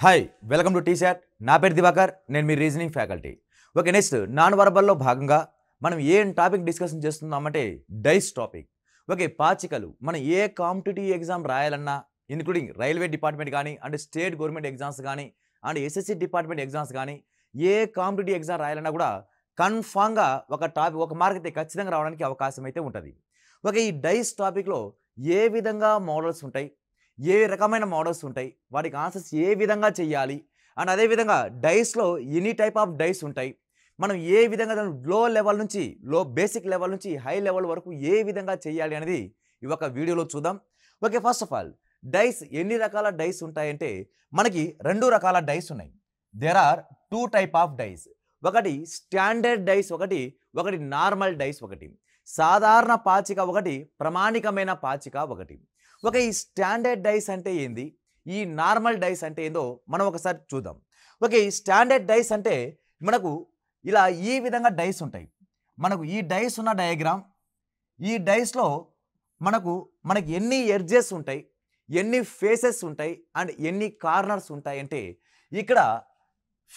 Hi welcome to T-SAT. నా పేరు దివాకర్, నేను మీ reasoning faculty. Okay, next non వర్బల్లో భాగంగా మనం ఏం టాపిక్ డిస్కషన్ చేస్తున్నామంటే డైస్ టాపిక్. ఓకే, పాచికలు మనం ఏ కాంపిటేటివ్ ఎగ్జామ్ రాయాలన్నా, ఇంక్లూడింగ్ రైల్వే డిపార్ట్మెంట్ కానీ అండ్ స్టేట్ గవర్నమెంట్ ఎగ్జామ్స్ కానీ అండ్ ఎస్ఎస్సి డిపార్ట్మెంట్ ఎగ్జామ్స్ కానీ ఏ కాంపిటేటివ్ ఎగ్జామ్ రాయాలన్నా కూడా కన్ఫామ్గా ఒక మార్క్ అయితే ఖచ్చితంగా రావడానికి అవకాశం అయితే ఉంటుంది. ఓకే, ఈ డైస్ టాపిక్లో ఏ విధంగా మోడల్స్ ఉంటాయి, ఏ రకమైన మోడల్స్ ఉంటాయి, వాటికి ఆన్సర్స్ ఏ విధంగా చేయాలి అండ్ అదేవిధంగా డైస్లో ఎనీ టైప్ ఆఫ్ డైస్ ఉంటాయి, మనం ఏ విధంగా లో లెవెల్ నుంచి బేసిక్ లెవెల్ నుంచి హై లెవెల్ వరకు ఏ విధంగా చేయాలి అనేది ఈ ఒక వీడియోలో చూద్దాం. Okay, first of all dice ఎన్ని రకాల డైస్ ఉంటాయంటే మనకి రెండు రకాల డైస్ ఉన్నాయి. There are two type of dice. ఒకటి స్టాండర్డ్ డైస్, ఒకటి నార్మల్ డైస్, ఒకటి సాధారణ పాచిక, ఒకటి ప్రామాణికమైన పాచిక, ఒకటి. ఓకే, ఈ స్టాండర్డ్ డైస్ అంటే ఏంది, ఈ నార్మల్ డైస్ అంటే ఏందో మనం ఒకసారి చూద్దాం. ఓకే, ఈ స్టాండర్డ్ డైస్ అంటే మనకు ఇలా ఈ విధంగా డైస్ ఉంటాయి. మనకు ఈ డైస్ ఉన్న డయాగ్రామ్, ఈ డైస్లో మనకి ఎన్ని ఎడ్జెస్ ఉంటాయి, ఎన్ని ఫేసెస్ ఉంటాయి అండ్ ఎన్ని కార్నర్స్ ఉంటాయి అంటే ఇక్కడ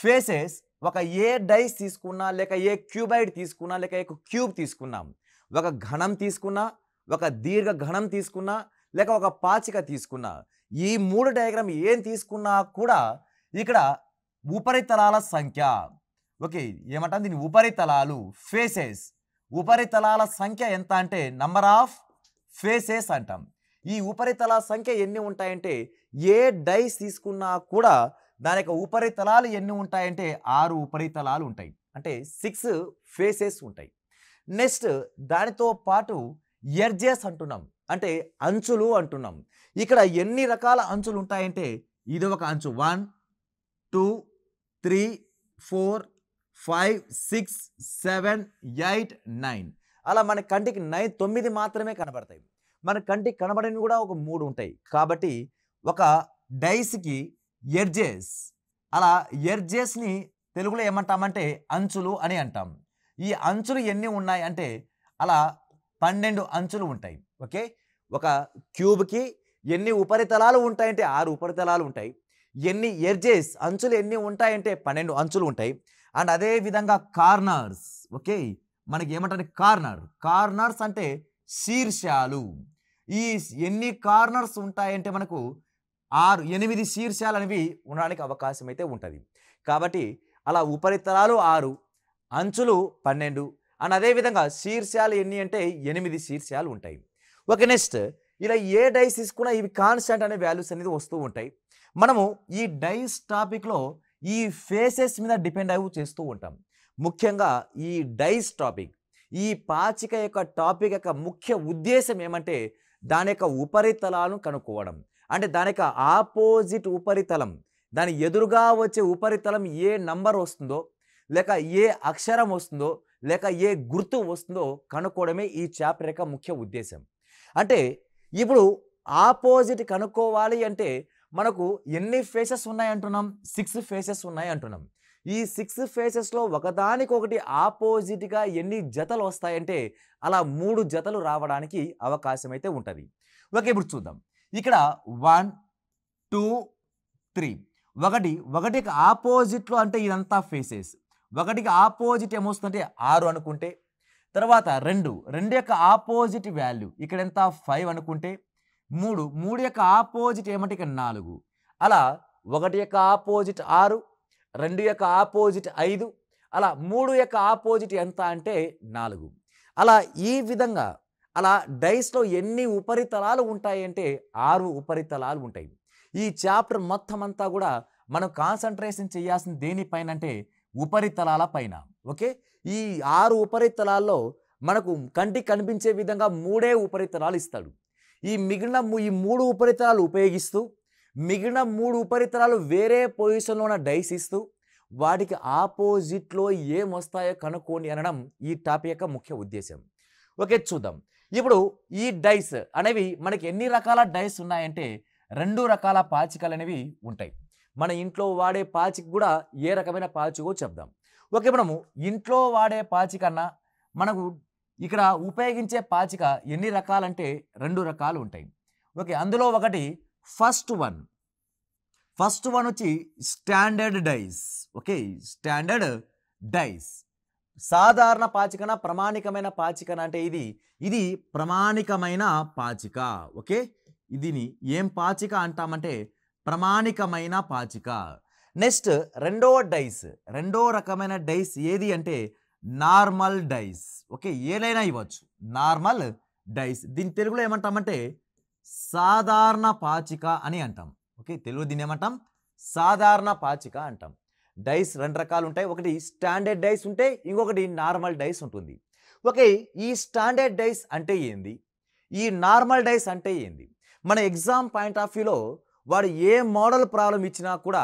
ఫేసెస్ ఒక ఏ డైస్ తీసుకున్నా, లేక ఏ క్యూబాయిడ్ తీసుకున్నా, లేక ఒక క్యూబ్ తీసుకున్నాం, ఒక ఘనం తీసుకున్నా, ఒక దీర్ఘ ఘనం తీసుకున్నా, లేక ఒక పాచిక తీసుకున్నా, ఈ మూడు డయాగ్రామ్ ఏం తీసుకున్నా కూడా ఇక్కడ ఉపరితలాల సంఖ్య, ఓకే ఏమంటాం దీన్ని, ఉపరితలాలు, ఫేసెస్, ఉపరితలాల సంఖ్య ఎంత అంటే నంబర్ ఆఫ్ ఫేసెస్ అంటాం. ఈ ఉపరితలాల సంఖ్య ఎన్ని ఉంటాయంటే ఏ డైస్ తీసుకున్నా కూడా దాని యొక్క ఉపరితలాలు ఎన్ని ఉంటాయంటే 6 ఉపరితలాలు ఉంటాయి, అంటే 6 ఫేసెస్ ఉంటాయి. నెక్స్ట్ దానితో పాటు ఎడ్జెస్ అంటున్నాం, అంటే అంచులు అంటున్నాం. ఇక్కడ ఎన్ని రకాల అంచులు ఉంటాయంటే ఇది ఒక అంచు 1 2 3 4 5 6 7 8 9, అలా మన కంటికి 9 మాత్రమే కనబడతాయి. మన కంటికి కనబడని కూడా ఒక 3 ఉంటాయి. కాబట్టి ఒక డైస్కి ఎడ్జెస్, అలా ఎడ్జెస్ని తెలుగులో ఏమంటామంటే అంచులు అని అంటాం. ఈ అంచులు ఎన్ని ఉన్నాయి అంటే అలా 12 అంచులు ఉంటాయి. ఓకే, ఒక క్యూబ్కి ఎన్ని ఉపరితలాలు ఉంటాయంటే 6 ఉపరితలాలు ఉంటాయి. ఎన్ని ఎడ్జెస్, అంచులు ఎన్ని ఉంటాయంటే 12 అంచులు ఉంటాయి. అండ్ అదే విధంగా కార్నర్స్, ఓకే మనకి ఏమంటారు కార్నర్స్ అంటే శీర్షాలు. ఈ ఎన్ని కార్నర్స్ ఉంటాయంటే మనకు 8 శీర్షాలు అనేవి ఉండడానికి అవకాశం అయితే ఉంటుంది. కాబట్టి అలా ఉపరితలాలు 6, అంచులు 12 అండ్ అదేవిధంగా శీర్షాలు ఎన్ని అంటే 8 శీర్షాలు ఉంటాయి. ఓకే, నెక్స్ట్ ఇలా ఏ డైస్ తీసుకున్నా ఇవి కాన్స్టెంట్ అనే వాల్యూస్ అనేది వస్తూ ఉంటాయి. మనము ఈ డైస్ టాపిక్లో ఈ ఫేసెస్ మీద డిపెండ్ అయ్యి చేస్తూ ఉంటాం. ముఖ్యంగా ఈ డైస్ టాపిక్, ఈ పాచిక యొక్క టాపిక్ యొక్క ముఖ్య ఉద్దేశం ఏమంటే దాని యొక్క ఉపరితలాలను కనుక్కోవడం, అంటే దాని యొక్క ఆపోజిట్ ఉపరితలం, దాని ఎదురుగా వచ్చే ఉపరితలం ఏ నంబర్ వస్తుందో, లేక ఏ అక్షరం వస్తుందో, లేక ఏ గుర్తు వస్తుందో కనుక్కోవడమే ఈ చాప్టర్ యొక్క ముఖ్య ఉద్దేశం. అంటే ఇప్పుడు ఆపోజిట్ కనుక్కోవాలి అంటే మనకు ఎన్ని ఫేసెస్ ఉన్నాయి అంటున్నాం, 6 ఫేసెస్ ఉన్నాయి అంటున్నాం. ఈ 6 ఫేసెస్లో ఒకదానికొకటి ఆపోజిట్గా ఎన్ని జతలు వస్తాయంటే అలా 3 జతలు రావడానికి అవకాశం అయితే ఉంటుంది. ఓకే, ఇప్పుడు చూద్దాం. ఇక్కడ 1 2 3, ఒకటికి ఆపోజిట్లో అంటే ఇదంతా ఫేసెస్, ఒకటికి ఆపోజిట్ ఏమొస్తుందంటే 6 అనుకుంటే, తర్వాత 2 యొక్క ఆపోజిట్ వాల్యూ ఇక్కడ ఎంత 5 అనుకుంటే, 3 యొక్క ఆపోజిట్ ఏమంటే ఇక్కడ 4, అలా 1 యొక్క ఆపోజిట్ 6, 2 యొక్క ఆపోజిట్ 5, అలా 3 యొక్క ఆపోజిట్ ఎంత అంటే 4. అలా ఈ విధంగా అలా డైస్లో ఎన్ని ఉపరితలాలు ఉంటాయి అంటే 6 ఉపరితలాలు ఉంటాయి. ఈ చాప్టర్ మొత్తం అంతా కూడా మనం కాన్సన్ట్రేషన్ చేయాల్సింది దేనిపైన అంటే ఉపరితలాల పైన. ఓకే, ఈ 6 ఉపరితలాల్లో మనకు కంటికి కనిపించే విధంగా 3 ఉపరితలాలు ఇస్తాడు. ఈ మిగిలిన 3 ఉపరితలాలు ఉపయోగిస్తూ మిగిలిన 3 ఉపరితలాలు వేరే పొజిషన్లో ఉన్న డైస్ ఇస్తూ వాటికి ఆపోజిట్లో ఏమొస్తాయో కనుక్కోండి అనడం ఈ టాపిక్ యొక్క ముఖ్య ఉద్దేశం. ఓకే, చూద్దాం. ఇప్పుడు ఈ డైస్ అనేవి మనకి ఎన్ని రకాల డైస్ ఉన్నాయంటే 2 రకాల పాచికలు అనేవి ఉంటాయి. మన ఇంట్లో వాడే పాచిక కూడా ఏ రకమైన పాచికో చెప్దాం. ఓకే, మనము ఇంట్లో వాడే పాచికన్నా మనకు ఇక్కడ ఉపయోగించే పాచిక ఎన్ని రకాలంటే 2 రకాలు ఉంటాయి. ఓకే, అందులో ఒకటి ఫస్ట్ వన్ ఫస్ట్ వన్ వచ్చి standard dice. Okay, standard dice సాధారణ పాచికన ప్రామాణికమైన పాచికన అంటే ఇది ప్రామాణికమైన పాచిక. ఓకే, దీని ఏం పాచిక అంటామంటే ప్రామాణికమైన పాచిక. నెక్స్ట్ రెండో రకమైన డైస్ ఏది అంటే నార్మల్ డైస్. ఓకే, ఏదైనా ఇవ్వచ్చు, నార్మల్ డైస్. దీని తెలుగులో ఏమంటామంటే సాధారణ పాచిక అని అంటాం. ఓకే, తెలుగు దీన్ని ఏమంటాం సాధారణ పాచిక అంటాం. డైస్ రెండు రకాలు ఉంటాయి, ఒకటి స్టాండర్డ్ డైస్ ఉంటాయి, ఇంకొకటి నార్మల్ డైస్ ఉంటుంది. ఓకే, ఈ స్టాండర్డ్ డైస్ అంటే ఏంది, ఈ నార్మల్ డైస్ అంటే ఏంది? మన ఎగ్జామ్ పాయింట్ ఆఫ్ వ్యూలో వాడు ఏ మోడల్ ప్రాబ్లం ఇచ్చినా కూడా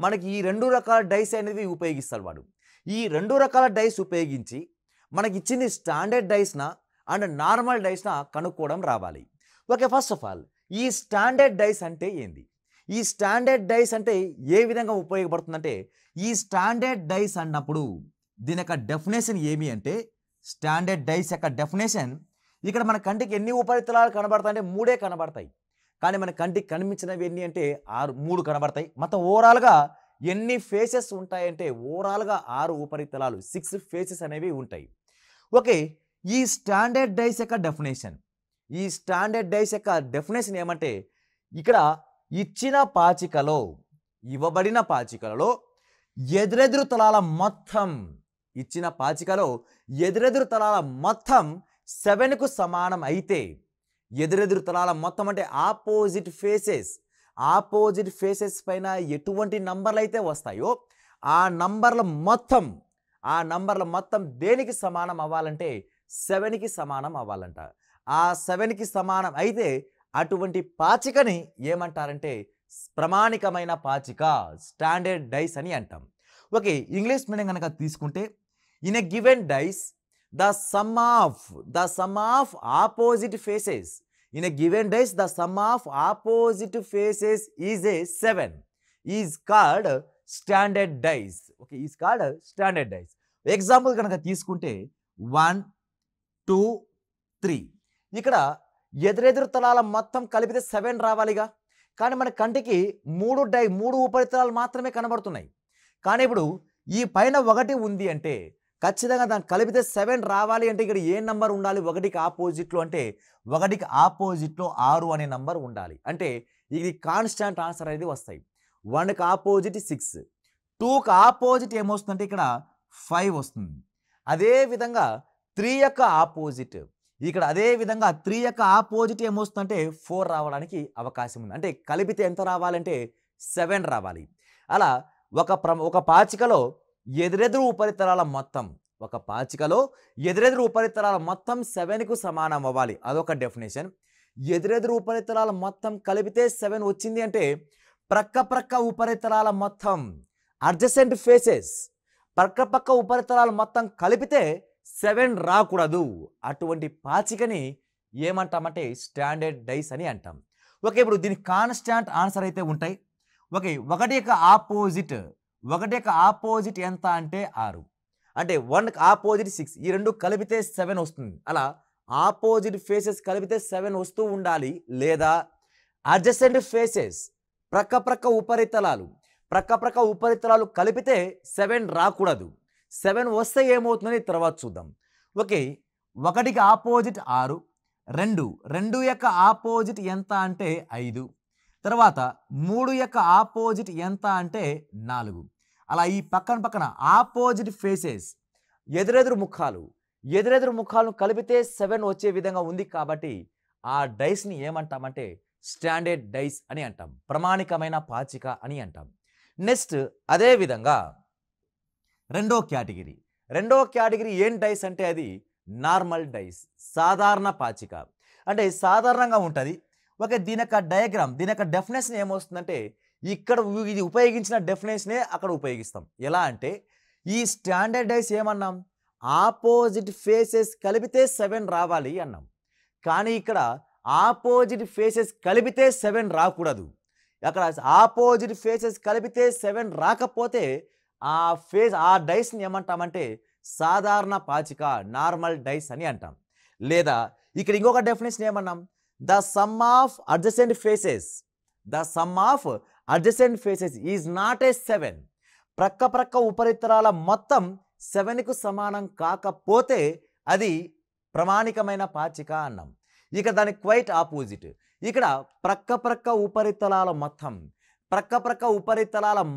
మనకి ఈ రెండు రకాల డైస్ అనేవి ఉపయోగిస్తాడు వాడు. ఈ రెండు రకాల డైస్ ఉపయోగించి మనకి ఇచ్చింది స్టాండర్డ్ డైస్నా అండ్ నార్మల్ డైస్నా కనుక్కోవడం రావాలి. ఓకే, ఫస్ట్ ఆఫ్ ఆల్ ఈ స్టాండర్డ్ డైస్ అంటే ఏంది, ఈ స్టాండర్డ్ డైస్ అంటే ఏ విధంగా ఉపయోగపడుతుందంటే, ఈ స్టాండర్డ్ డైస్ అన్నప్పుడు దీని యొక్క డెఫినేషన్ ఏమి అంటే, స్టాండర్డ్ డైస్ యొక్క డెఫినేషన్ ఇక్కడ మన కంటికి ఎన్ని ఉపరితలాలు కనబడతాయి అంటే 3 కనబడతాయి. కానీ మన కంటికి కనిపించినవి ఎన్ని అంటే 3 కనబడతాయి. మొత్తం ఓవరాల్గా ఎన్ని ఫేసెస్ ఉంటాయంటే ఓవరాల్గా 6 ఉపరితలాలు, 6 ఫేసెస్ అనేవి ఉంటాయి. ఓకే, ఈ స్టాండర్డ్ డైస్ యొక్క డెఫినేషన్, ఈ స్టాండర్డ్ డైస్ యొక్క డెఫినేషన్ ఏమంటే, ఇక్కడ ఇచ్చిన పాచికలో, ఇవ్వబడిన పాచికలలో ఎదురెదురు తలాల మొత్తం, ఇచ్చిన పాచికలో ఎదురెదురు తలాల మొత్తం 7కు సమానం అయితే, ఎదురెదురు తలాల మొత్తం అంటే ఆపోజిట్ ఫేసెస్ పైన ఎటువంటి నంబర్లు అయితే వస్తాయో ఆ నంబర్ల మొత్తం దేనికి సమానం అవ్వాలంటే 7కి సమానం అవ్వాలంట. ఆ 7కి సమానం అయితే అటువంటి పాచికని ఏమంటారంటే ప్రామాణికమైన పాచిక, స్టాండర్డ్ డైస్ అని అంటాం. ఓకే, ఇంగ్లీష్ మీడియం కనుక తీసుకుంటే, in a given dice the sum of opposite faces, in a given dice the sum of opposite faces is a 7, is called standard dice. Okay, is called standard dice. Example కనుక తీసుకుంటే 1 2 3, ఇక్కడ ఎదురెదురు తలాల మొత్తం కలిపితే 7 రావాలిగా. కానీ మన కంటికి 3 ఉపరితలాలు మాత్రమే కనబడుతున్నాయి. కానీ ఇప్పుడు ఈ పైన 1 ఉంది అంటే ఖచ్చితంగా దాన్ని కలిపితే 7 రావాలి అంటే ఇక్కడ ఏ నంబర్ ఉండాలి, 1కి ఆపోజిట్లో అంటే 1కి ఆపోజిట్లో 6 అనే నంబర్ ఉండాలి. అంటే ఇది కాన్స్టాంట్ ఆన్సర్ అనేది వస్తాయి. 1కి ఆపోజిట్ 6, 2కి ఆపోజిట్ ఏమొస్తుందంటే ఇక్కడ 5 వస్తుంది. అదేవిధంగా 3 యొక్క ఆపోజిట్, ఇక్కడ అదేవిధంగా 3 యొక్క ఆపోజిట్ ఏమొస్తుందంటే 4 రావడానికి అవకాశం ఉంది. అంటే కలిపితే ఎంత రావాలంటే 7 రావాలి. అలా ఒక పాచికలో ఎదురెదురు ఉపరితలాల మొత్తం 7కు సమానం అవ్వాలి, అదొక డెఫినేషన్. ఎదురెదురు ఉపరితలాల మొత్తం కలిపితే 7 వచ్చింది అంటే ప్రక్క ఉపరితలాల మొత్తం అడ్జసెంట్ ఫేసెస్, ప్రక్క ఉపరితలాల మొత్తం కలిపితే 7 రాకూడదు. అటువంటి పాచికని ఏమంటామంటే స్టాండర్డ్ డైస్ అని అంటాం. ఓకే, ఇప్పుడు దీనికి కాన్స్టాంట్ ఆన్సర్ అయితే ఉంటాయి. ఓకే, 1 యొక్క ఆపోజిట్ ఎంత అంటే 6, అంటే 1కి ఆపోజిట్ 6, ఈ రెండు కలిపితే 7 వస్తుంది. అలా ఆపోజిట్ ఫేసెస్ కలిపితే 7 వస్తూ ఉండాలి. లేదా అడ్జసెంట్ ఫేసెస్, ప్రక్క ఉపరితలాలు కలిపితే 7 రాకూడదు. 7 వస్తే ఏమవుతుందని తర్వాత చూద్దాం. ఓకే, 1కి ఆపోజిట్ 6, 2 యొక్క ఆపోజిట్ ఎంత అంటే 5, తర్వాత 3 యొక్క ఆపోజిట్ ఎంత అంటే 4. అలా ఈ పక్కన ఆపోజిట్ ఫేసెస్, ఎదురెదురు ముఖాలను కలిపితే 7 వచ్చే విధంగా ఉంది. కాబట్టి ఆ డైస్ని ఏమంటామంటే స్టాండర్డ్ డైస్ అని అంటాం, ప్రామాణికమైన పాచిక అని అంటాం. నెక్స్ట్ అదేవిధంగా రెండో కేటగిరీ ఏం డైస్ అంటే అది నార్మల్ డైస్, సాధారణ పాచిక. అంటే సాధారణంగా ఉంటుంది. ఓకే, దీని యొక్క డయాగ్రామ్, దీని యొక్క డెఫినేషన్ ఏమొస్తుందంటే ఇక్కడ ఇది ఉపయోగించిన డెఫినేషనే అక్కడ ఉపయోగిస్తాం. ఎలా అంటే ఈ స్టాండర్డ్ డైస్ ఏమన్నాం, ఆపోజిట్ ఫేసెస్ కలిపితే 7 రావాలి అన్నాం. కానీ ఇక్కడ ఆపోజిట్ ఫేసెస్ కలిపితే 7 రాకూడదు. అక్కడ ఆపోజిట్ ఫేసెస్ కలిపితే 7 రాకపోతే ఆ డైస్ని ఏమంటామంటే సాధారణ పాచిక, నార్మల్ డైస్ అని అంటాం. లేదా ఇక్కడ ఇంకొక డెఫినేషన్ ఏమన్నాం, the sum of adjacent adjacent faces is not a 7. ప్రక్క ఉపరితలాల మొత్తం 7కు సమానం కాకపోతే అది ప్రామాణికమైన పాచిక అన్నాం. ఇక దాని క్వైట్ ఆపోజిట్. ఇక్కడ ప్రక్క ఉపరితలాల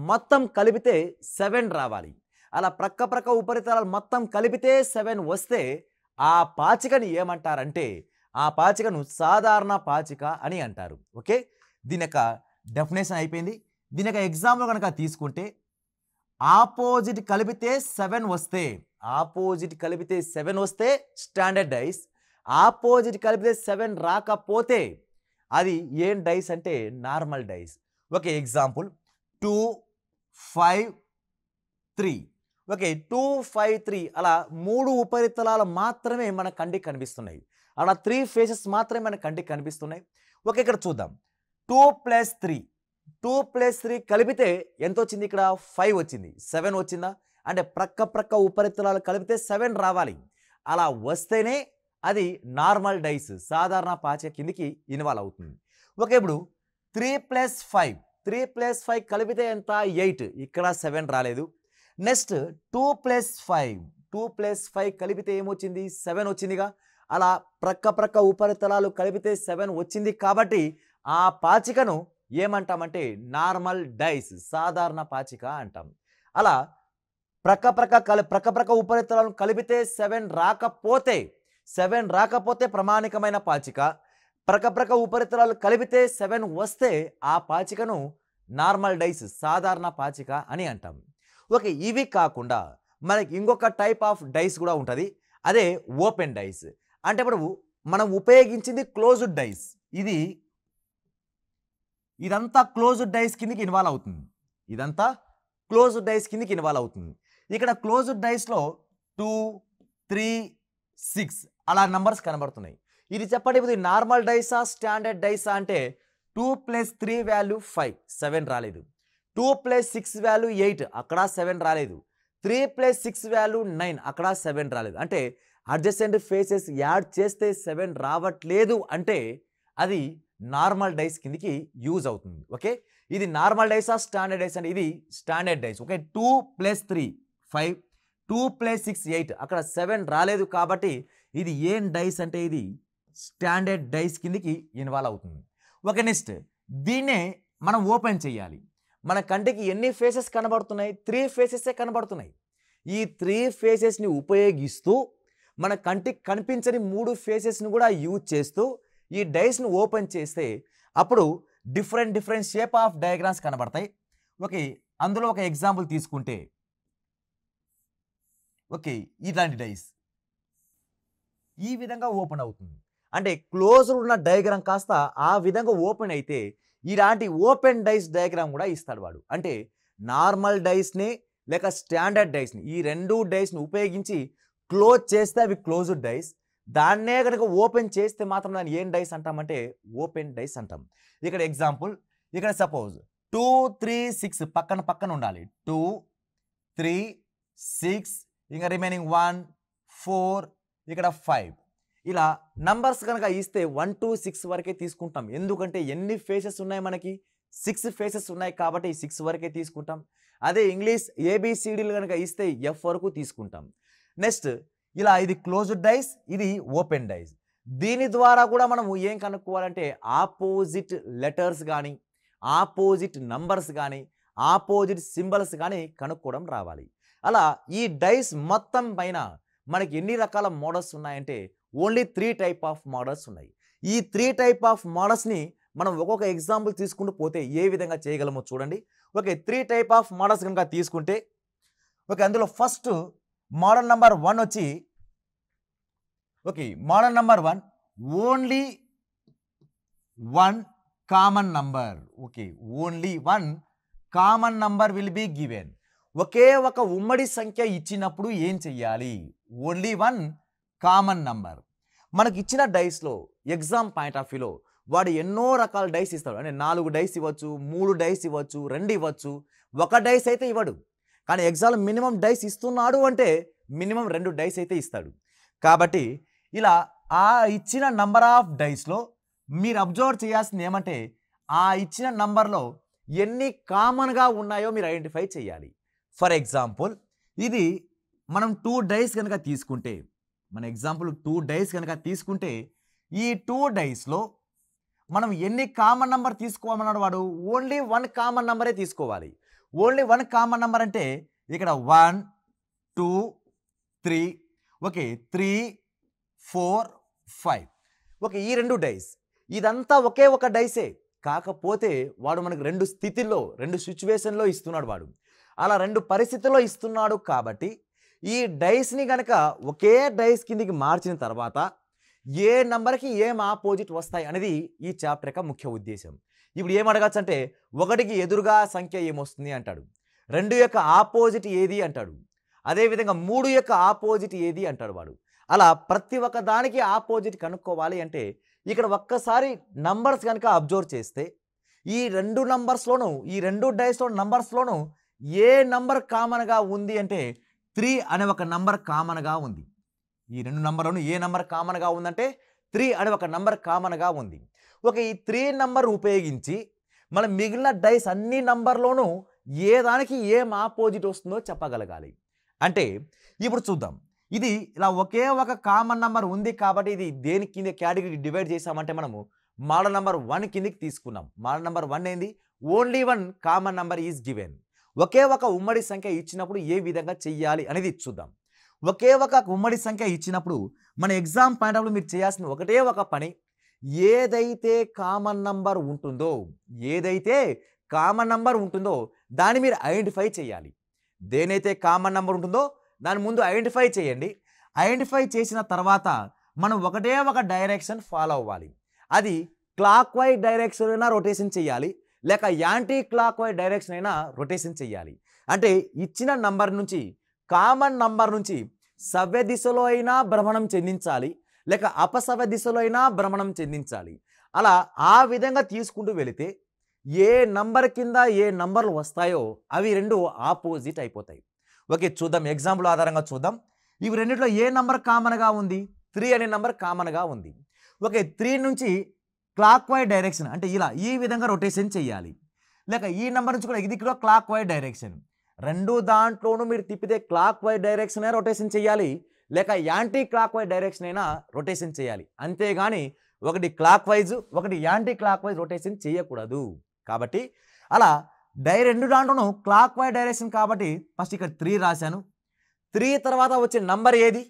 మొత్తం కలిపితే 7 రావాలి. అలా ప్రక్క ఉపరితలాలు మొత్తం కలిపితే 7 వస్తే ఆ పాచికని ఏమంటారంటే ఆ పాచికను సాధారణ పాచిక అని అంటారు. ఓకే, దీని యొక్క డెఫినేషన్ అయిపోయింది. దీని యొక్క ఎగ్జాంపుల్ కనుక తీసుకుంటే ఆపోజిట్ కలిపితే 7 వస్తే స్టాండర్డ్ డైస్. ఆపోజిట్ కలిపితే 7 రాకపోతే అది ఏం డైస్ అంటే normal dice. Okay, example 2, 5, 3. Okay, 2, 5, 3 అలా 3 ఉపరితలాలు మాత్రమే మన కంటికి కనిపిస్తున్నాయి. అలా 3 ఫేసెస్ మాత్రమే మన కంటికి కనిపిస్తున్నాయి. ఓకే, ఇక్కడ చూద్దాం. 2 + 3 కలిపితే ఎంత వచ్చింది? ఇక్కడ 5 వచ్చింది. 7 వచ్చిందా? అంటే ప్రక్క ఉపరితలాలు కలిపితే 7 రావాలి. అలా వస్తేనే అది నార్మల్ డైస్, సాధారణ పాచిక కిందికి ఇన్వాల్వ్ అవుతుంది. ఓకే, ఇప్పుడు 3 + 5 కలిపితే ఎంత? 8. ఇక్కడ 7 రాలేదు. నెక్స్ట్ 2 + 5 కలిపితే ఏమొచ్చింది? 7 వచ్చిందిగా. అలా ప్రక్క ఉపరితలాలు కలిపితే 7 వచ్చింది కాబట్టి ఆ పాచికను ఏమంటామంటే నార్మల్ డైస్, సాధారణ పాచిక అంటాం. అలా ప్రక్క ఉపరితలాలను కలిపితే 7 రాకపోతే ప్రామాణికమైన పాచిక. ప్రక్క ఉపరితలాలు కలిపితే 7 వస్తే ఆ పాచికను నార్మల్ డైస్, సాధారణ పాచిక అని అంటాం. ఓకే, ఇవి కాకుండా మనకి ఇంకొక టైప్ ఆఫ్ డైస్ కూడా ఉంటుంది. అదే ఓపెన్ డైస్. అంటే ఇప్పుడు మనం ఉపయోగించింది క్లోజ్డ్ డైస్. ఇదంతా క్లోజ్డ్ డైస్ కిందకి ఇన్వాల్వ్ అవుతుంది. ఇక్కడ క్లోజ్డ్ డైస్లో 2, 3, 6 అలా నంబర్స్ కనబడుతున్నాయి. ఇది చెప్పండి, ఇది నార్మల్ డైసా, స్టాండర్డ్ డైసా అంటే 2 + 3 వాల్యూ 5, 7 రాలేదు. 2 + 6 వాల్యూ 8, అక్కడ 7 రాలేదు. 3 + 6 వాల్యూ 9, అక్కడ 7 రాలేదు. అంటే అడ్జసెంట్ ఫేసెస్ యాడ్ చేస్తే 7 రావట్లేదు అంటే అది నార్మల్ డైస్ కిందికి యూజ్ అవుతుంది. ఓకే, ఇది నార్మల్ డైసా, స్టాండర్డ్ డైస్ అంటే ఇది స్టాండర్డ్ డైస్. ఓకే, 2 + 3 5, 2 + 6 8, అక్కడ 7 రాలేదు కాబట్టి ఇది ఏం డైస్ అంటే ఇది స్టాండర్డ్ డైస్ కిందికి ఇన్వాల్వ్ అవుతుంది. ఓకే, నెక్స్ట్ దీన్నే మనం ఓపెన్ చేయాలి. మన కంటికి ఎన్ని ఫేసెస్ కనబడుతున్నాయి? 3 ఫేసెసే కనబడుతున్నాయి. ఈ 3 ఫేసెస్ని ఉపయోగిస్తూ మన కంటికి కనిపించని 3 ఫేసెస్ని కూడా యూజ్ చేస్తూ ఈ డైస్ను ఓపెన్ చేస్తే అప్పుడు డిఫరెంట్ షేప్ ఆఫ్ డయాగ్రామ్స్ కనబడతాయి. ఓకే, అందులో ఒక ఎగ్జాంపుల్ తీసుకుంటే ఓకే, ఇలాంటి డైస్ ఈ విధంగా ఓపెన్ అవుతుంది. అంటే క్లోజ్ ఉన్న డయాగ్రామ్ కాస్త ఆ విధంగా ఓపెన్ అయితే ఇలాంటి ఓపెన్ డైస్ డయాగ్రామ్ కూడా ఇస్తాడు వాడు. అంటే నార్మల్ డైస్ని లేక స్టాండర్డ్ డైస్ని, ఈ 2 డైస్ని ఉపయోగించి క్లోజ్ చేస్తే అవి క్లోజ్డ్ డైస్. దాన్నే కనుక ఓపెన్ చేస్తే మాత్రం దాన్ని ఏం డైస్ అంటామంటే ఓపెన్ డైస్ అంటాం. ఇక్కడ ఎగ్జాంపుల్, ఇక్కడ సపోజ్ 2, 3, 6 పక్కన ఉండాలి. 2, 3, 6 ఇంకా రిమైనింగ్ 1, 4 ఇక్కడ 5 ఇలా నంబర్స్ కనుక ఇస్తే 1 to 6 వరకే తీసుకుంటాం. ఎందుకంటే ఎన్ని ఫేసెస్ ఉన్నాయి? మనకి 6 ఫేసెస్ ఉన్నాయి కాబట్టి 6 వరకే తీసుకుంటాం. అదే ఇంగ్లీష్ ABCDలు కనుక ఇస్తే F వరకు తీసుకుంటాం. నెక్స్ట్ ఇలా ఇది క్లోజ్డ్ డైస్, ఇది ఓపెన్ డైస్. దీని ద్వారా కూడా మనము ఏం కనుక్కోవాలంటే ఆపోజిట్ లెటర్స్ కానీ, ఆపోజిట్ నంబర్స్ కానీ, ఆపోజిట్ సింబల్స్ కానీ కనుక్కోవడం రావాలి. అలా ఈ డైస్ మొత్తం పైన మనకి ఎన్ని రకాల మోడల్స్ ఉన్నాయంటే ఓన్లీ 3 టైప్ ఆఫ్ మోడల్స్ ఉన్నాయి. ఈ 3 టైప్ ఆఫ్ మోడల్స్ని మనం ఒక్కొక్క ఎగ్జాంపుల్ తీసుకుంటూ పోతే ఏ విధంగా చేయగలమో చూడండి. ఓకే, 3 టైప్ ఆఫ్ మోడల్స్ కనుక తీసుకుంటే ఓకే, అందులో ఫస్ట్ మోడల్ నెంబర్ 1 వచ్చి okay, model number 1 only 1 common number. Okay, only 1 common number will be given. ఒకే ఒక ఉమ్మడి సంఖ్య ఇచ్చినప్పుడు ఏం చెయ్యాలి? Only 1 common number. మనకి ఇచ్చిన డైస్లో ఎగ్జామ్ పాయింట్ ఆఫ్ వ్యూలో వాడు ఎన్నో రకాల డైస్ ఇస్తాడు. అంటే 4 డైస్ ఇవ్వచ్చు, 3 డైస్ ఇవ్వచ్చు, 2 ఇవ్వచ్చు, 1 డైస్ అయితే ఇవ్వడు. కానీ ఎగ్జామ్ మినిమం డైస్ ఇస్తున్నాడు అంటే మినిమం 2 డైస్ అయితే ఇస్తాడు. కాబట్టి ఇలా ఆ ఇచ్చిన నంబర్ ఆఫ్ డైస్లో మీరు అబ్జర్వ్ చేయాల్సింది ఏమంటే ఆ ఇచ్చిన నంబర్లో ఎన్ని కామన్గా ఉన్నాయో మీరు ఐడెంటిఫై చేయాలి. ఫర్ ఎగ్జాంపుల్ ఇది మనం 2 డైస్ కనుక తీసుకుంటే, మన ఎగ్జాంపుల్ 2 డైస్ కనుక తీసుకుంటే, ఈ 2 డైస్లో మనం ఎన్ని కామన్ నెంబర్ తీసుకోమన్నాడు వాడు? ఓన్లీ 1 కామన్ నెంబరే తీసుకోవాలి. ఓన్లీ 1 కామన్ నెంబర్ అంటే ఇక్కడ 1 2 3 ఓకే 3 4 5 ఓకే ఈ 2 డైస్, ఇదంతా ఒకే ఒక డైసే. కాకపోతే వాడు మనకు 2 స్థితిలో 2 సిచ్యువేషన్లో ఇస్తున్నాడు వాడు. అలా 2 పరిస్థితుల్లో ఇస్తున్నాడు కాబట్టి ఈ డైస్ని కనుక ఒకే డైస్ కిందికి మార్చిన తర్వాత ఏ నంబర్కి ఏం ఆపోజిట్ వస్తాయి అనేది ఈ చాప్టర్ యొక్క ముఖ్య ఉద్దేశం. ఇప్పుడు ఏం అడగచ్చు అంటే 1కి ఎదురుగా సంఖ్య ఏమొస్తుంది అంటాడు, 2 యొక్క ఆపోజిట్ ఏది అంటాడు, అదేవిధంగా 3 యొక్క ఆపోజిట్ ఏది అంటాడు వాడు. అలా ప్రతి ఒక్క దానికి ఆపోజిట్ కనుక్కోవాలి అంటే ఇక్కడ ఒక్కసారి నంబర్స్ కనుక అబ్జర్వ్ చేస్తే ఈ 2 నంబర్స్లోనూ ఈ 2 డైస్లో నంబర్స్లోనూ ఏ నంబర్ కామన్గా ఉంది అంటే 3 అనే ఒక నంబర్ కామన్గా ఉంది. ఈ 2 నంబర్లోనూ ఏ నంబర్ కామన్గా ఉందంటే 3 అనే ఒక నంబర్ కామన్గా ఉంది. ఓకే ఈ 3 నంబర్ ఉపయోగించి మనం మిగిలిన డైస్ అన్ని నంబర్లోనూ ఏ దానికి ఏం ఆపోజిట్ వస్తుందో చెప్పగలగాలి. అంటే ఇప్పుడు చూద్దాం, ఇది ఇలా ఒకే ఒక కామన్ నంబర్ ఉంది కాబట్టి ఇది దేని కింద కేటగిరీ డివైడ్ చేసామంటే మనము మోడల్ నెంబర్ 1 కిందకి తీసుకున్నాం. మోడల్ నెంబర్ 1 ఏంది? Only 1 common number is given. ఒకే ఒక ఉమ్మడి సంఖ్య ఇచ్చినప్పుడు ఏ విధంగా చెయ్యాలి అనేది చూద్దాం. ఒకే ఒక ఉమ్మడి సంఖ్య ఇచ్చినప్పుడు మన ఎగ్జామ్ పాయింట్ ఆఫ్ మీరు చేయాల్సిన ఒకటే ఒక పని, ఏదైతే కామన్ నంబర్ ఉంటుందో దాన్ని మీరు ఐడెంటిఫై చేయాలి. దేనైతే కామన్ నంబర్ ఉంటుందో దాని ముందు ఐడెంటిఫై చేయండి. ఐడెంటిఫై చేసిన తర్వాత మనం ఒకటే ఒక డైరెక్షన్ ఫాలో అవ్వాలి. అది క్లాక్ వైజ్ డైరెక్షన్ అయినా రొటేషన్ చేయాలి, లేక యాంటీ క్లాక్ వైజ్ డైరెక్షన్ అయినా రొటేషన్ చేయాలి. అంటే ఇచ్చిన నంబర్ నుంచి కామన్ నంబర్ నుంచి సవ్య దిశలో అయినా భ్రమణం చెందించాలి, లేక అపసవ్య దిశలో అయినా భ్రమణం చెందించాలి. అలా ఆ విధంగా తీసుకుంటూ వెళితే ఏ నంబర్ కింద ఏ నంబర్లు వస్తాయో అవి 2 ఆపోజిట్ అయిపోతాయి. ఓకే చూద్దాం, ఎగ్జాంపుల్ ఆధారంగా చూద్దాం. ఇవి రెండిట్లో ఏ నంబర్ కామన్గా ఉంది? 3 అనే నంబర్ కామన్గా ఉంది. ఓకే 3 నుంచి క్లాక్ వైజ్ డైరెక్షన్ అంటే ఇలా ఈ విధంగా రొటేషన్ చేయాలి, లేక ఈ నెంబర్ నుంచి కూడా ఇది కూడా క్లాక్ వైజ్ డైరెక్షన్. 2 దాంట్లోనూ మీరు తిప్పితే క్లాక్ వైజ్ డైరెక్షన్ అయినా రొటేషన్ చేయాలి, లేక యాంటీ క్లాక్ వైజ్ డైరెక్షన్ అయినా రొటేషన్ చేయాలి. అంతేగాని ఒకటి క్లాక్ వైజ్ ఒకటి యాంటీ క్లాక్ వైజ్ రొటేషన్ చేయకూడదు. కాబట్టి అలా 2 దాంట్లోనూ క్లాక్ వైజ్ డైరెక్షన్ కాబట్టి ఫస్ట్ ఇక్కడ 3 రాశాను. 3 తర్వాత వచ్చిన నంబర్ ఏది?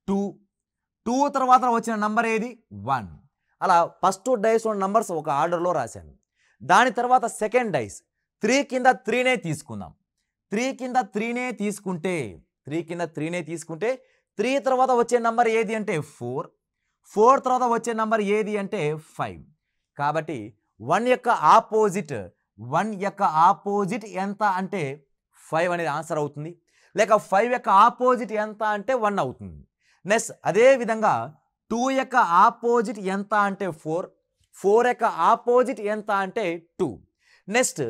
2 తర్వాత వచ్చిన నంబర్ ఏది? 1. అలా ఫస్ట్ డైస్ ఉన్న నంబర్స్ ఒక ఆర్డర్లో రాశాను. దాని తర్వాత సెకండ్ డైస్ 3 కింద 3నే తీసుకుందాం. 3 కింద 3నే తీసుకుంటే 3 తర్వాత వచ్చే నంబర్ ఏది అంటే 4 తర్వాత వచ్చే నంబర్ ఏది అంటే 5. కాబట్టి 1 యొక్క ఆపోజిట్ ఎంత అంటే 5 అనేది ఆన్సర్ అవుతుంది, లేక 5 యొక్క ఆపోజిట్ ఎంత అంటే 1 అవుతుంది. నెక్స్ట్ అదే విధంగా 2 యొక్క ఆపోజిట్ ఎంత అంటే 4 యొక్క ఆపోజిట్ ఎంత అంటే 2. నెక్స్ట్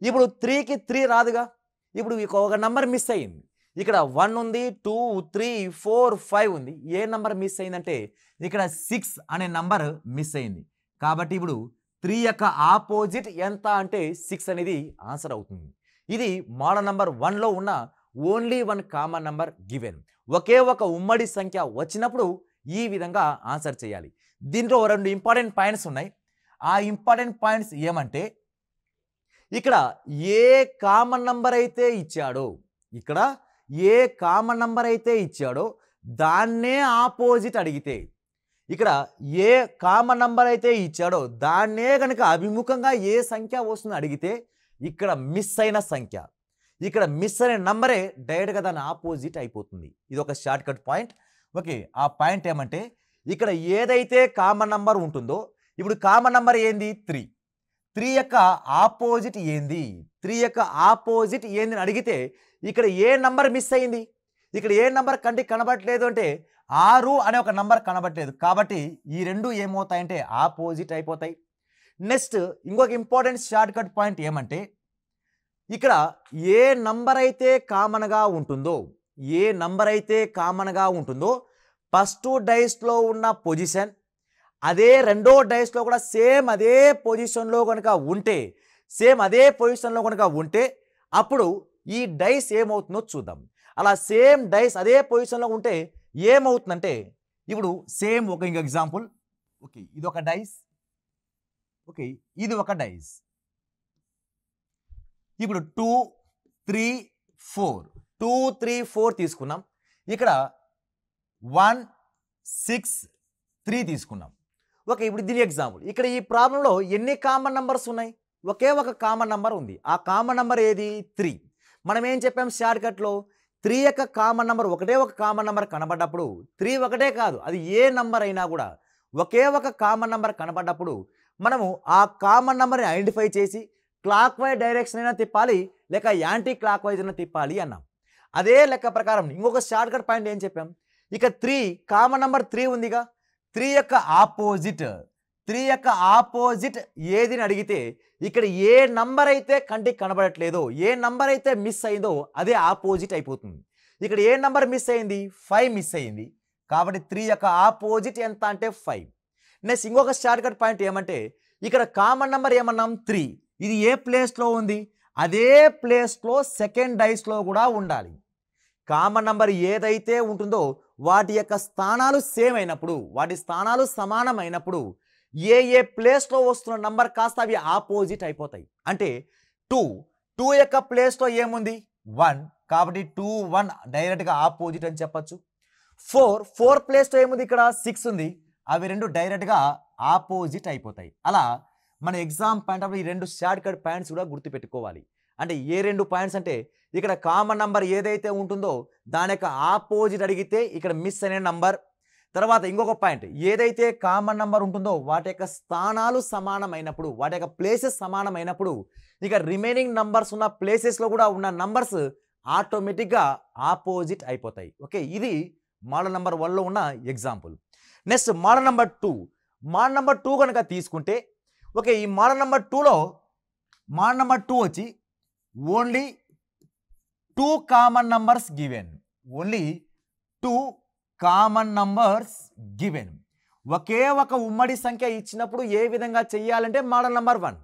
ఇప్పుడు 3కి 3 రాదుగా, ఇప్పుడు ఒక నంబర్ మిస్ అయింది. ఇక్కడ 1 ఉంది, 2 3 4 5 ఉంది. ఏ నంబర్ మిస్ అయిందంటే ఇక్కడ 6 అనే నంబర్ మిస్ అయింది. కాబట్టి ఇప్పుడు 3 యొక్క ఆపోజిట్ ఎంత అంటే 6 అనేది ఆన్సర్ అవుతుంది. ఇది మోడల్ నెంబర్ 1లో ఉన్న ఓన్లీ 1 కామన్ నెంబర్ గివెన్. ఒకే ఒక ఉమ్మడి సంఖ్య వచ్చినప్పుడు ఈ విధంగా ఆన్సర్ చేయాలి. దీంట్లో 2 ఇంపార్టెంట్ పాయింట్స్ ఉన్నాయి. ఆ ఇంపార్టెంట్ పాయింట్స్ ఏమంటే ఇక్కడ ఏ కామన్ నంబర్ అయితే ఇచ్చాడో దాన్నే ఆపోజిట్ అడిగితే, ఇక్కడ ఏ కామన్ నంబర్ అయితే ఇచ్చాడో దాన్నే కనుక అభిముఖంగా ఏ సంఖ్య వస్తుందో అడిగితే ఇక్కడ మిస్ అయిన నంబరే డైరెక్ట్గా దాని ఆపోజిట్ అయిపోతుంది. ఇది ఒక షార్ట్ కట్ పాయింట్. ఓకే ఆ పాయింట్ ఏమంటే ఇక్కడ ఏదైతే కామన్ నంబర్ ఉంటుందో, ఇప్పుడు కామన్ నంబర్ ఏంది? 3 యొక్క ఆపోజిట్ ఏంది? 3 యొక్క ఆపోజిట్ ఏంది అని అడిగితే ఇక్కడ ఏ నంబర్ మిస్ అయింది? ఇక్కడ ఏ నంబర్ కంటికి కనబడట్లేదు అంటే 6 అనే ఒక నంబర్ కనబడట్లేదు. కాబట్టి ఈ 2 ఏమవుతాయంటే ఆపోజిట్ అయిపోతాయి. నెక్స్ట్ ఇంకొక ఇంపార్టెంట్ షార్ట్ కట్ పాయింట్ ఏమంటే ఇక్కడ ఏ నంబర్ అయితే కామన్గా ఉంటుందో ఫస్ట్ డైస్లో ఉన్న పొజిషన్ అదే రెండో డైస్లో కూడా సేమ్ అదే పొజిషన్లో కనుక ఉంటే సేమ్ అదే పొజిషన్లో కనుక ఉంటే అప్పుడు ఈ డైస్ ఏమవుతుందో చూద్దాం. అలా సేమ్ డైస్ అదే పొజిషన్లో ఉంటే ఏమవుతుందంటే ఇప్పుడు సేమ్ ఒక ఎగ్జాంపుల్. ఓకే, ఇది ఒక డైస్. ఓకే, ఇది ఒక డైస్. ఇప్పుడు 2 3 4 2 3 4 తీసుకున్నాం. ఇక్కడ 1 6 3 తీసుకున్నాం. ఓకే, ఇప్పుడు దీని ఎగ్జాంపుల్. ఇక్కడ ఈ ప్రాబ్లంలో ఎన్ని కామన్ నంబర్స్ ఉన్నాయి? ఒకే ఒక కామన్ నంబర్ ఉంది. ఆ కామన్ నంబర్ ఏది? 3. మనం ఏం చెప్పాం షార్ట్ కట్లో? 3 యొక్క కామన్ నంబర్ ఒకటే ఒక కామన్ నంబర్ కనబడ్డప్పుడు 3 ఒకటే కాదు, అది ఏ నంబర్ అయినా కూడా ఒకే ఒక కామన్ నంబర్ కనబడ్డప్పుడు మనము ఆ కామన్ నంబర్ని ఐడెంటిఫై చేసి క్లాక్ వైజ్ డైరెక్షన్ అయినా తిప్పాలి, లేక యాంటీ క్లాక్ వైజ్ అయినా తిప్పాలి అన్నాం. అదే లెక్క ప్రకారం ఇంకొక షార్ట్ కట్ పాయింట్ ఏం చెప్పాం? ఇక 3 కామన్ నంబర్ 3 ఉందిగా, 3 యొక్క ఆపోజిట్ ఏదిని అడిగితే ఇక్కడ ఏ నంబర్ అయితే కంటికి కనబడట్లేదో, ఏ నంబర్ అయితే మిస్ అయిందో అదే ఆపోజిట్ అయిపోతుంది. ఇక్కడ ఏ నంబర్ మిస్ అయింది? 5 మిస్ అయింది. కాబట్టి 3 యొక్క ఆపోజిట్ ఎంత అంటే 5. నెక్స్ట్ ఇంకొక షార్ట్ కట్ పాయింట్ ఏమంటే ఇక్కడ కామన్ నంబర్ ఏమన్నాం? 3. ఇది ఏ ప్లేస్లో ఉంది? అదే ప్లేస్లో సెకండ్ డైస్లో కూడా ఉండాలి. కామన్ నంబర్ ఏదైతే ఉంటుందో వాటి యొక్క స్థానాలు సేమ్ అయినప్పుడు, వాటి స్థానాలు సమానమైనప్పుడు ఏ ప్లేస్లో వస్తున్న నంబర్ కాస్త అవి ఆపోజిట్ అయిపోతాయి. అంటే 2 యొక్క ప్లేస్లో ఏముంది? 1. కాబట్టి 2 1 డైరెక్ట్గా ఆపోజిట్ అని చెప్పచ్చు. 4 ప్లేస్లో ఏముంది? ఇక్కడ 6 ఉంది. అవి రెండు డైరెక్ట్గా ఆపోజిట్ అయిపోతాయి. అలా మన ఎగ్జామ్ పాయింట్ ఆఫ్ ఈ రెండు షార్ట్ కట్ పాయింట్స్ కూడా గుర్తుపెట్టుకోవాలి. అంటే ఏ రెండు పాయింట్స్ అంటే ఇక్కడ కామన్ నంబర్ ఏదైతే ఉంటుందో దాని యొక్క ఆపోజిట్ అడిగితే ఇక్కడ మిస్ అనే నంబర్. తర్వాత ఇంకొక పాయింట్, ఏదైతే కామన్ నంబర్ ఉంటుందో వాటి యొక్క స్థానాలు సమానమైనప్పుడు, వాటి యొక్క ప్లేసెస్ సమానమైనప్పుడు ఇక రిమైనింగ్ నంబర్స్ ఉన్న ప్లేసెస్లో కూడా ఉన్న నంబర్స్ ఆటోమేటిక్గా ఆపోజిట్ అయిపోతాయి. ఓకే, ఇది మోడల్ నెంబర్ 1లో ఉన్న example. Next model number 2. Model number 2 కనుక తీసుకుంటే ఓకే, ఈ మోడల్ నెంబర్ 2లో మోడల్ నెంబర్ 2 వచ్చి only 2 common numbers given. Only 2 common numbers given. ఒకే ఒక ఉమ్మడి సంఖ్య ఇచ్చినప్పుడు ఏ విధంగా చెయ్యాలంటే మోడల్ నెంబర్ 1.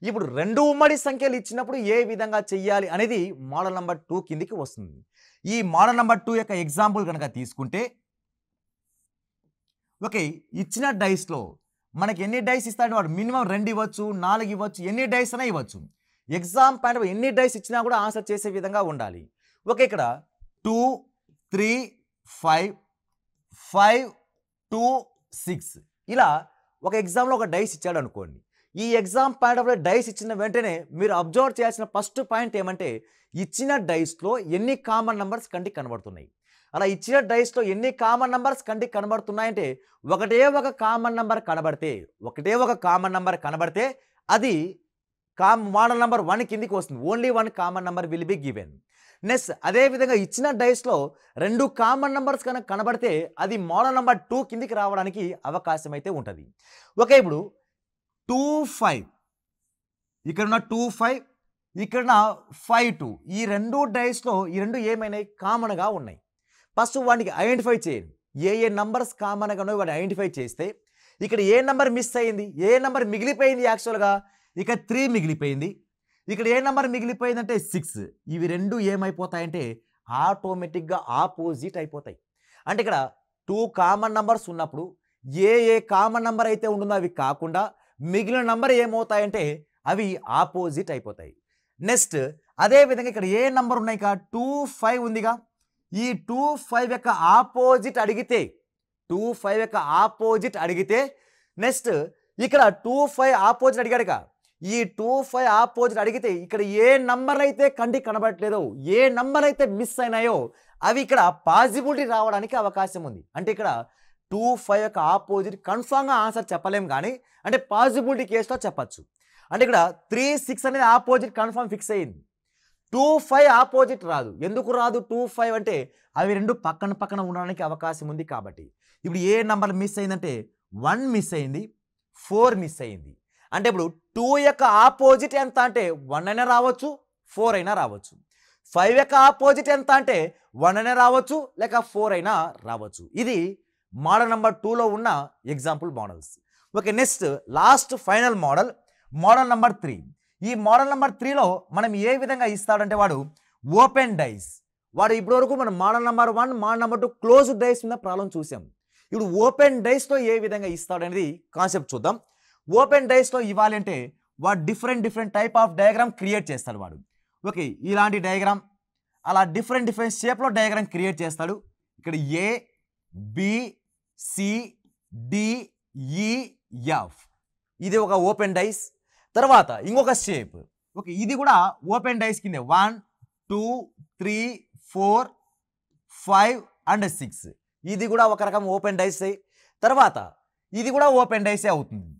ఇప్పుడు 2 ఉమ్మడి సంఖ్యలు ఇచ్చినప్పుడు ఏ విధంగా చెయ్యాలి అనేది మోడల్ నెంబర్ 2 కిందికి వస్తుంది. ఈ మోడల్ నెంబర్ 2 యొక్క ఎగ్జాంపుల్ కనుక తీసుకుంటే ఓకే, ఇచ్చిన డైస్లో మనకి ఎన్ని డైస్ ఇస్తాడంటే వాడు మినిమం 2 ఇవ్వచ్చు, 4 ఇవ్వచ్చు, ఎన్ని డైస్ అయినా ఇవ్వచ్చు. ఎగ్జామ్ పాయింట్ ఎన్ని డైస్ ఇచ్చినా కూడా ఆన్సర్ చేసే విధంగా ఉండాలి. ఓకే, ఇక్కడ 2 3 5 5 2 6 ఇలా ఒక ఎగ్జామ్లో ఒక డైస్ ఇచ్చాడు అనుకోండి. ఈ ఎగ్జామ్ పాయింట్ ఆఫ్ డైస్ ఇచ్చిన వెంటనే మీరు అబ్జర్వ్ చేయాల్సిన ఫస్ట్ పాయింట్ ఏమంటే ఇచ్చిన డైస్లో ఎన్ని కామన్ నంబర్స్ కంటికి కనబడుతున్నాయి. అలా ఇచ్చిన డైస్లో ఎన్ని కామన్ నంబర్స్ కంటికి కనబడుతున్నాయంటే ఒకటే ఒక కామన్ నంబర్ కనబడితే అది మోడల్ నెంబర్ 1 కిందికి వస్తుంది. Only 1 common number will be given. Next అదేవిధంగా ఇచ్చిన డైస్లో 2 కామన్ నంబర్స్ కనుక కనబడితే అది మోడల్ నెంబర్ 2 కిందికి రావడానికి అవకాశం అయితే ఉంటుంది. ఓకే, ఇప్పుడు 2 5 ఇక్కడున్న 2 5 ఇక్కడున్న 5 2 ఈ రెండు డైస్లో ఈ రెండు ఏమైనాయి? కామన్గా ఉన్నాయి. ఫస్ట్ వాటికి ఐడెంటిఫై చేయండి. ఏ నంబర్స్ కామన్గా ఉన్నాయో వాటిని ఐడెంటిఫై చేస్తే ఇక్కడ ఏ నెంబర్ మిస్ అయింది, ఏ నెంబర్ మిగిలిపోయింది? యాక్చువల్గా ఇక్కడ 3 మిగిలిపోయింది. ఇక్కడ ఏ నెంబర్ మిగిలిపోయిందంటే 6. ఇవి రెండు ఏమైపోతాయంటే ఆటోమేటిక్గా ఆపోజిట్ అయిపోతాయి. అంటే ఇక్కడ 2 కామన్ నంబర్స్ ఉన్నప్పుడు ఏ కామన్ నంబర్ అయితే ఉంటుందో అవి కాకుండా మిగిలిన నంబర్ ఏమవుతాయంటే అవి ఆపోజిట్ అయిపోతాయి. నెక్స్ట్ అదేవిధంగా ఇక్కడ ఏ నంబర్ ఉన్నాయి? 2 5 ఉందిగా, ఈ 2 5 యొక్క ఆపోజిట్ అడిగితే నెక్స్ట్ ఇక్కడ 2 5 ఆపోజిట్ అడిగాడుగా, ఈ 2 5 ఆపోజిట్ అడిగితే ఇక్కడ ఏ నంబర్ అయితే కంటికి కనబడట్లేదో, ఏ నంబర్ అయితే మిస్ అయినాయో అవి ఇక్కడ పాజిబిలిటీ రావడానికి అవకాశం ఉంది. అంటే ఇక్కడ 2 5 యొక్క ఆపోజిట్ కన్ఫామ్గా ఆన్సర్ చెప్పలేం, కానీ అంటే పాజిబిలిటీ కేసులో చెప్పచ్చు. అంటే ఇక్కడ 3 6 అనేది ఆపోజిట్ కన్ఫామ్ ఫిక్స్ అయ్యింది. 2 5 ఆపోజిట్ రాదు. ఎందుకు రాదు? 2 5 అంటే అవి రెండు పక్కన ఉండడానికి అవకాశం ఉంది. కాబట్టి ఇప్పుడు ఏ నంబర్ మిస్ అయిందంటే 1 మిస్ అయింది, 4 మిస్ అయింది. అంటే ఇప్పుడు 2 యొక్క ఆపోజిట్ ఎంత అంటే 1 అయినా రావచ్చు, 4 అయినా రావచ్చు. 5 యొక్క ఆపోజిట్ ఎంత అంటే 1 అయినా రావచ్చు, లేక 4 అయినా రావచ్చు. ఇది మోడల్ నెంబర్ 2లో ఉన్న example models. Okay, next last final model number 3. ఈ మోడల్ నెంబర్ 3లో మనం ఏ విధంగా ఇస్తాడంటే వాడు ఓపెన్ డైస్. వాడు ఇప్పటివరకు మనం model number 1 model number 2 closed dice మీద ప్రాబ్లం చూసాం. ఇప్పుడు ఓపెన్ డైస్లో ఏ విధంగా ఇస్తాడనేది కాన్సెప్ట్ చూద్దాం. ఓపెన్ డైస్లో ఇవ్వాలి అంటే వాడు different type of diagram create చేస్తాడు వాడు. ఓకే, ఇలాంటి డయాగ్రామ్, అలా డిఫరెంట్ షేప్లో డయాగ్రామ్ క్రియేట్ చేస్తాడు. ఇక్కడ ఏ బి సి డి ఈ ఎఫ్, ఇది ఒక ఓపెన్ డైస్. తర్వాత ఇంకొక షేప్, ఓకే, ఇది కూడా ఓపెన్ డైస్ కిందే 1 2 3 4 5 అండ్ 6, ఇది కూడా ఒక రకం ఓపెన్ డైస్. తర్వాత ఇది కూడా ఓపెన్ డైసే అవుతుంది.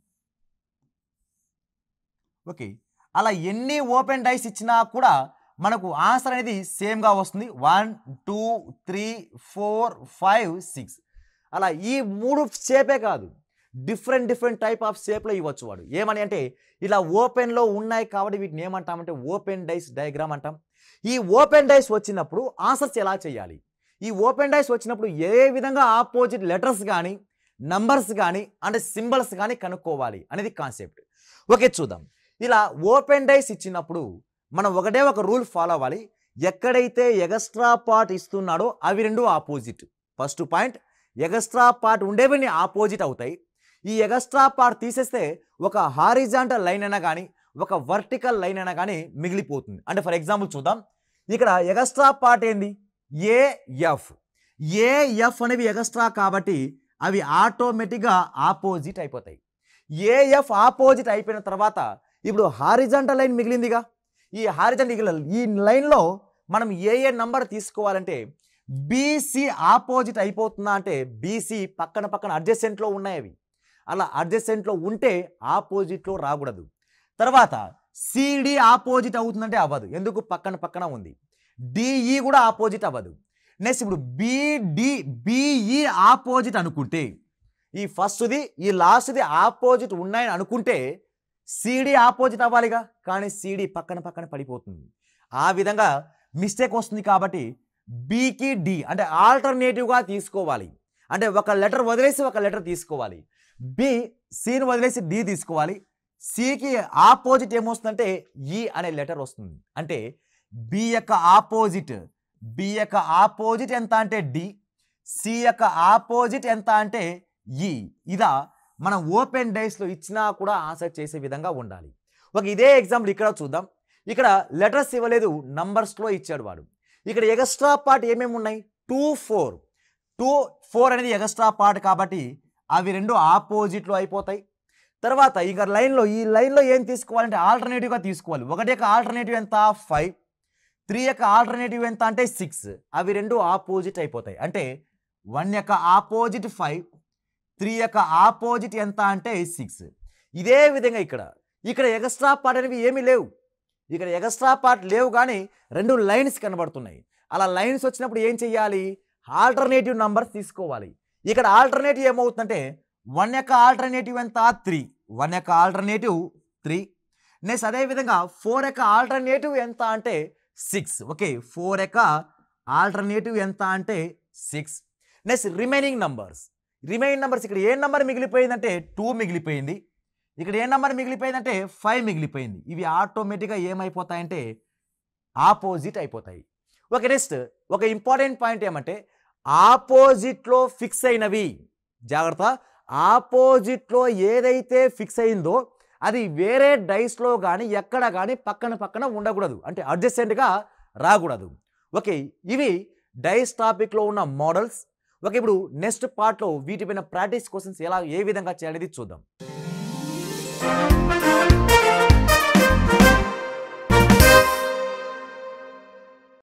ఓకే, అలా ఎన్ని ఓపెన్ డైస్ ఇచ్చినా కూడా మనకు ఆన్సర్ అనేది సేమ్గా వస్తుంది. 1 2 3 4 5 6, అలా ఈ 3 షేపే కాదు, డిఫరెంట్ టైప్ ఆఫ్ షేప్లో ఇవ్వచ్చు వాడు. ఏమని అంటే ఇలా ఓపెన్లో ఉన్నాయి కాబట్టి వీటిని ఏమంటామంటే ఓపెన్ డైస్ డయాగ్రామ్ అంటాం. ఈ ఓపెన్ డైస్ వచ్చినప్పుడు ఆన్సర్స్ ఎలా చేయాలి, ఈ ఓపెన్ డైస్ వచ్చినప్పుడు ఏ విధంగా ఆపోజిట్ లెటర్స్ కానీ నంబర్స్ కానీ అంటే సింబల్స్ కానీ కనుక్కోవాలి అనేది కాన్సెప్ట్. ఓకే, చూద్దాం. ఇలా ఓపెన్ డైస్ ఇచ్చినప్పుడు మనం ఒకటే ఒక రూల్ ఫాలో అవ్వాలి. ఎక్కడైతే ఎగస్ట్రా పార్ట్ ఇస్తున్నాడో అవి రెండు opposite. First point, extra part ఉండేవి ఆపోజిట్ అవుతాయి. ఈ ఎగస్ట్రా పార్ట్ తీసేస్తే ఒక హారిజాంటల్ లైన్ అయినా కానీ ఒక వర్టికల్ లైన్ అయినా కానీ మిగిలిపోతుంది. అంటే ఫర్ ఎగ్జాంపుల్ చూద్దాం, ఇక్కడ ఎగస్ట్రా పార్ట్ ఏంది ఏఎఫ్. ఏఎఫ్ అనేవి ఎగస్ట్రా కాబట్టి అవి ఆటోమేటిక్గా ఆపోజిట్ అయిపోతాయి. ఏఎఫ్ ఆపోజిట్ అయిపోయిన తర్వాత ఇప్పుడు హారిజాంటల్ లైన్ మిగిలిందిగా. ఈ హారిజాంటల్ ఈ లైన్లో మనం ఏ నంబర్ తీసుకోవాలంటే బీసీ ఆపోజిట్ అయిపోతుందా అంటే బీసీ పక్కన అడ్జసెంట్లో ఉన్నాయి అవి. అలా అడ్జసెంట్లో ఉంటే ఆపోజిట్లో రాకూడదు. తర్వాత సిడి ఆపోజిట్ అవుతుందంటే అవ్వదు, ఎందుకు పక్కన ఉంది. డిఈ కూడా ఆపోజిట్ అవ్వదు. నెక్స్ట్ ఇప్పుడు బిఈ ఆపోజిట్ అనుకుంటే, ఈ ఫస్ట్ది ఈ లాస్ట్ది ఆపోజిట్ ఉన్నాయని అనుకుంటే సిడి ఆపోజిట్ అవ్వాలిగా, కానీ సిడి పక్కన పడిపోతుంది. ఆ విధంగా మిస్టేక్ వస్తుంది. కాబట్టి బికి డి అంటే ఆల్టర్నేటివ్గా తీసుకోవాలి. అంటే ఒక లెటర్ వదిలేసి ఒక లెటర్ తీసుకోవాలి. బి సిని వదిలేసి డి తీసుకోవాలి. సికి ఆపోజిట్ ఏమొస్తుందంటే ఈ అనే లెటర్ వస్తుంది. అంటే బి యొక్క ఆపోజిట్ ఎంత అంటే డి, సి యొక్క ఆపోజిట్ ఎంత అంటే ఈ. ఇలా మనం ఓపెన్ డైస్లో ఇచ్చినా కూడా ఆన్సర్ చేసే విధంగా ఉండాలి. ఒక ఇదే ఎగ్జాంపుల్ ఇక్కడ చూద్దాం. ఇక్కడ లెటర్స్ ఇవ్వలేదు, నంబర్స్లో ఇచ్చాడు వాడు. ఇక్కడ ఎగస్ట్రా పార్ట్ ఏమేమి ఉన్నాయి, 2 4 అనేది ఎగస్ట్రా పార్ట్ కాబట్టి అవి రెండు ఆపోజిట్లో అయిపోతాయి. తర్వాత ఇక ఈ లైన్లో ఏం తీసుకోవాలంటే ఆల్టర్నేటివ్గా తీసుకోవాలి. ఒకటి యొక్క ఆల్టర్నేటివ్ ఎంత 5, 3 యొక్క ఆల్టర్నేటివ్ ఎంత అంటే 6, అవి రెండు ఆపోజిట్ అయిపోతాయి. అంటే 1 యొక్క ఆపోజిట్ 5, 3 యొక్క ఆపోజిట్ ఎంత అంటే 6. ఇదే విధంగా ఇక్కడ ఎగస్ట్రా పార్ట్ అనేవి ఏమీ లేవు. ఇక్కడ ఎగస్ట్రా పార్ట్ లేవు కానీ రెండు లైన్స్ కనబడుతున్నాయి. అలా లైన్స్ వచ్చినప్పుడు ఏం చెయ్యాలి, ఆల్టర్నేటివ్ నంబర్స్ తీసుకోవాలి. ఇక్కడ ఆల్టర్నేటివ్ ఏమవుతుందంటే 1 యొక్క ఆల్టర్నేటివ్ ఎంత 3, 1 యొక్క ఆల్టర్నేటివ్ 3. నెక్స్ట్ అదేవిధంగా 4 యొక్క ఆల్టర్నేటివ్ ఎంత అంటే 6. ఓకే, 4 యొక్క ఆల్టర్నేటివ్ ఎంత అంటే 6. నెక్స్ట్ రిమైనింగ్ నంబర్స్ ఇక్కడ ఏ నెంబర్ మిగిలిపోయిందంటే 2 మిగిలిపోయింది. ఇక్కడ ఏ నెంబర్ మిగిలిపోయిందంటే 5 మిగిలిపోయింది. ఇవి ఆటోమేటిక్గా ఏమైపోతాయంటే ఆపోజిట్ అయిపోతాయి. ఓకే, నెక్స్ట్ ఒక ఇంపార్టెంట్ పాయింట్ ఏమంటే ఆపోజిట్లో ఫిక్స్ అయినవి, జాగ్రత్త, ఆపోజిట్లో ఏదైతే ఫిక్స్ అయిందో అది వేరే డైస్లో కానీ ఎక్కడ కానీ పక్కన ఉండకూడదు, అంటే అడ్జసెంట్గా రాకూడదు. ఓకే, ఇవి డైస్ టాపిక్లో ఉన్న మోడల్స్. ఓకే, ఇప్పుడు నెక్స్ట్ పార్ట్లో వీటిపైన ప్రాక్టీస్ క్వశ్చన్స్ ఏ విధంగా చేయాలనేది చూద్దాం.